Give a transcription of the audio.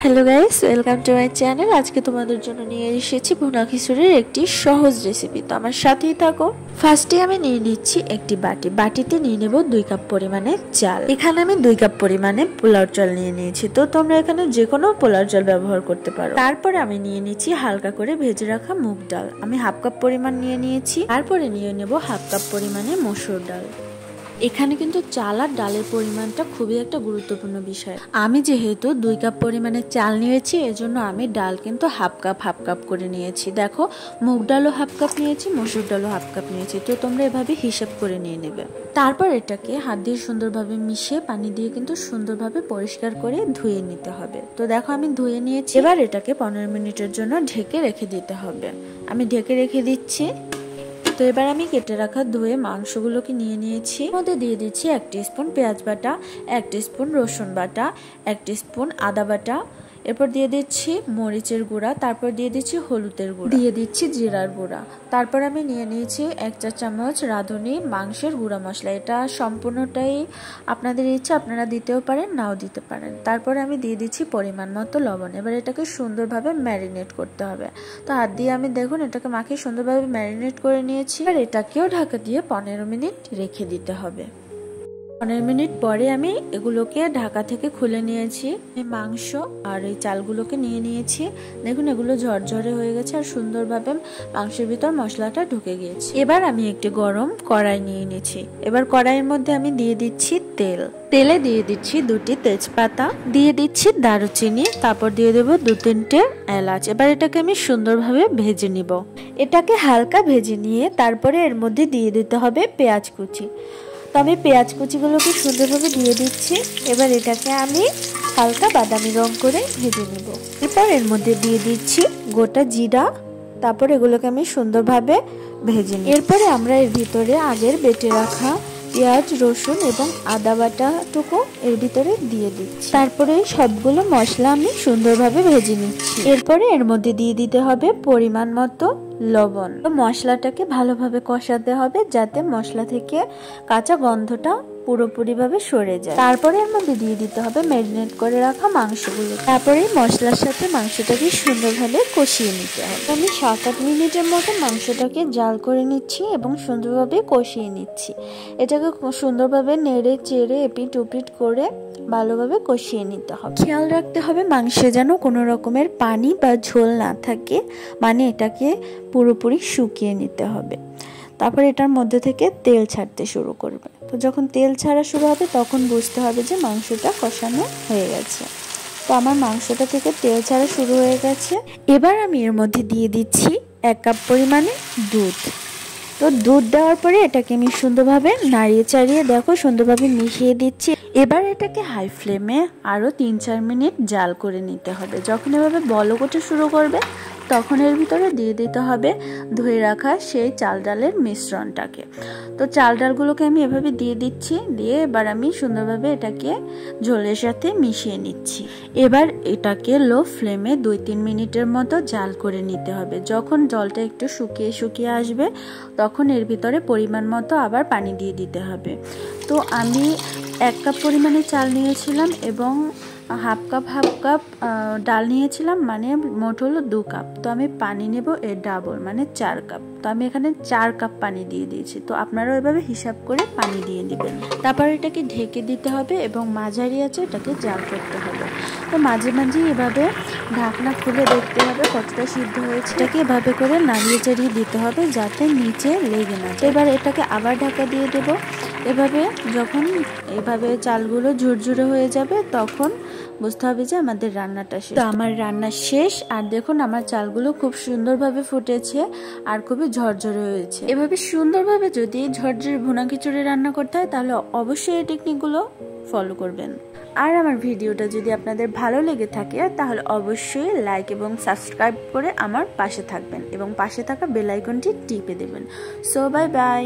Hello guys, welcome to my channel. আজকে তোমাদের জন্য নিয়ে এসেছি ভুনা খিচুড়ির একটি সহজ রেসিপি। তো আমার সাথেই থাকো। ফার্স্টে আমি নিয়ে নিচ্ছি একটি বাটিতে নিয়ে নেব 2 কাপ পরিমাণে চাল। এখানে আমি 2 কাপ পরিমাণে পোলাও চাল নিয়ে নিয়েছি। তো তোমরা এখানে যে কোনো পোলাও চাল ব্যবহার করতে পারো। তারপরে আমি নিয়ে নিচ্ছি হালকা করে ভেজে রাখা মুগ ডাল। আমি হাফ কাপ পরিমাণ নিয়ে নিয়েছি। তারপরে নিয়ে নেব হাফ কাপ পরিমাণে মসুর ডাল। এখানে কিন্তু চাল আর ডালের পরিমাণটা খুবই একটা গুরুত্বপূর্ণ বিষয়। আমি যেহেতু 2 কাপ পরিমাণে চাল নিয়েছি, এজন্য আমি ডাল কিন্তু হাফ কাপ করে নিয়েছি। দেখো, মুগ ডালও হাফ কাপ নিয়েছি, মসুর ডালও হাফ কাপ নিয়েছি। তো তোমরা এভাবে হিসাব করে নিয়ে নেবে। তারপর এটাকে হাত দিয়ে সুন্দরভাবে মিশিয়ে পানি দিয়ে কিন্তু সুন্দরভাবে পরিষ্কার করে ধুয়ে নিতে হবে। তো দেখো, আমি ধুয়ে নিয়েছি। এবার এটাকে 15 মিনিটের জন্য ঢেকে রেখে দিতে হবে। আমি ঢেকে রেখে দিচ্ছি। তো এবার আমি কেটে রাখা ধুয়ে মাংসগুলোকে নিয়ে নিয়েছি। মধ্যে দিয়ে দিচ্ছি 1 টিস্পুন পেঁয়াজ বাটা, 1 টিস্পুন রসুন বাটা, 1 টিস্পুন আদা বাটা, এরপর দিয়ে দিচ্ছি মরিচের গুঁড়া, তারপর দিয়ে দিচ্ছি হলুদের গুঁড়া, দিয়ে দিচ্ছি জিরার গুঁড়া। তারপর আমি নিয়ে নিয়েছি 1 চা চামচ রাঁধুনি মাংসের গুঁড়া মশলা। এটা সম্পূর্ণটাই আপনাদের ইচ্ছা, আপনারা দিতেও পারেন, নাও দিতে পারেন। তারপরে আমি দিয়ে দিচ্ছি পরিমাণ মতো লবণ। এবার এটাকে সুন্দরভাবে ম্যারিনেট করতে হবে। তো হাত দিয়ে আমি দেখুন এটাকে মাখিয়ে সুন্দরভাবে ম্যারিনেট করে নিয়েছি। আর এটাকেও ঢাকা দিয়ে 15 মিনিট রেখে দিতে হবে। 15 মিনিট পরে আমি এগুলোকে ঢাকা থেকে খুলে নিয়েছি। মাংস আর এই চালগুলোকে নিয়ে নিয়েছি। দেখুন এগুলো ঝরঝরে হয়ে গেছে আর সুন্দরভাবে মাংসের ভিতর মশলাটা ঢুকে গিয়েছে। এবার আমি একটি গরম কড়াই নিয়ে নিয়েছি। এবার কড়াইয়ের মধ্যে আমি দিয়ে দিচ্ছি তেলে দিয়ে দিচ্ছি 2টি তেজপাতা, দিয়ে দিচ্ছি দারুচিনি, তারপর দিয়ে দেবো 2-3টে এলাচ। এবার এটাকে আমি সুন্দরভাবে ভেজে নিব। এটাকে হালকা ভেজে নিয়ে তারপরে এর মধ্যে দিয়ে দিতে হবে পেঁয়াজ কুচি। তো আমি পেঁয়াজ কুচিগুলোকে সুন্দরভাবে দিয়ে দিচ্ছি। এবার এটাকে আমি হালকা বাদামি রং করে ভেজে নিব। এরপর এর মধ্যে দিয়ে দিচ্ছি গোটা জিরা, তারপর এগুলোকে আমি সুন্দরভাবে ভেজে নিই। এরপরে আমরা এর ভিতরে আগের বেটে রাখা পেঁয়াজ, রসুন এবং আদা বাটাটুকু এর ভিতরে দিয়ে দিচ্ছি। তারপরে সবগুলো মশলা আমি সুন্দরভাবে ভেজে নিচ্ছি। এরপরে এর মধ্যে দিয়ে দিতে হবে পরিমাণ মতো লবণ। মশলাটাকে ভালোভাবে কষাতে হবে যাতে মশলা থেকে কাঁচা গন্ধটা পুরোপুরিভাবে সরে যায়। তারপরে এর মধ্যে দিয়ে দিতে হবে ম্যারিনেট করে রাখা মাংসগুলো। তারপরে মশলার সাথে মাংসটাকে সুন্দরভাবে কষিয়ে নিতে হবে। আমি 7-8 মিনিটের মতো মাংসটাকে জাল করে নিচ্ছি এবং সুন্দরভাবে কষিয়ে নিচ্ছি। এটাকে সুন্দরভাবে নেড়ে চেড়ে এপিট ওপিট করে ভালোভাবে কষিয়ে নিতে হবে। খেয়াল রাখতে হবে মাংসে যেন কোনো রকমের পানি বা ঝোল না থাকে, মানে এটাকে পুরোপুরি শুকিয়ে নিতে হবে। তারপর এটার মধ্যে থেকে তেল ছাড়তে শুরু করবে। তো যখন তেল ছাড়া শুরু হবে তখন বুঝতে হবে যে মাংসটা কষানো হয়ে গেছে। তো আমার মাংসটা থেকে তেল ছাড়া শুরু হয়ে গেছে। এবার আমি এর মধ্যে দিয়ে দিচ্ছি 1 কাপ পরিমাণে দুধ। তো দুধ দেওয়ার পরে এটাকে আমি সুন্দরভাবে নাড়িয়ে চাড়িয়ে দেখো সুন্দরভাবে মিশিয়ে দিচ্ছি। এবার এটাকে হাই ফ্লেমে আরও 3-4 মিনিট জাল করে নিতে হবে। যখন এভাবে বলক ওঠা শুরু করবে তখন এর ভিতরে দিয়ে দিতে হবে ধুয়ে রাখা সেই চাল ডালের মিশ্রণটাকে। তো চাল ডালগুলোকে আমি এভাবে দিয়ে দিচ্ছি। দিয়ে এবার আমি সুন্দরভাবে এটাকে ঝোলের সাথে মিশিয়ে নিচ্ছি। এবার এটাকে লো ফ্লেমে 2-3 মিনিটের মতো জাল করে নিতে হবে। যখন জলটা একটু শুকিয়ে আসবে তখন এর ভিতরে পরিমাণ মতো আবার পানি দিয়ে দিতে হবে। তো আমি 1 কাপ পরিমাণে চাল নিয়েছিলাম এবং হাফ কাপ ডাল নিয়েছিলাম, মানে মোট হলো 2 কাপ। তো আমি পানি নেব এর ডাবল, মানে 4 কাপ। তো আমি এখানে 4 কাপ পানি দিয়ে দিয়েছি। তো আপনারাও এভাবে হিসাব করে পানি দিয়ে দিবেন। তারপর এটাকে ঢেকে দিতে হবে এবং মাঝারি আঁচে এটাকে জাল করতে হবে। তো মাঝে মাঝে এভাবে ঢাকনা খুলে দেখতে হবে কতটা সিদ্ধ হয়েছে। এটাকে এভাবে করে নাড়িয়ে চাড়িয়ে দিতে হবে যাতে নিচে লেগে না যায়। এবার এটাকে আবার ঢাকা দিয়ে দেব। এভাবে যখন এভাবে চালগুলো ঝুরঝুরে হয়ে যাবে তখন বুঝতে হবে যে আমাদের রান্নাটা শেষ। তো আমার রান্না শেষ। আর দেখুন আমার চালগুলো খুব সুন্দরভাবে ফুটেছে আর খুবই ঝরঝরে হয়েছে। এভাবে সুন্দরভাবে যদি ঝরঝরে ভুনা খিচুড়ি রান্না করতে হয় তাহলে অবশ্যই এই টেকনিকগুলো ফলো করবেন। আর আমার ভিডিওটা যদি আপনাদের ভালো লেগে থাকে তাহলে অবশ্যই লাইক এবং সাবস্ক্রাইব করে আমার পাশে থাকবেন এবং পাশে থাকা বেল আইকনটি টিপে দেবেন। So bye bye.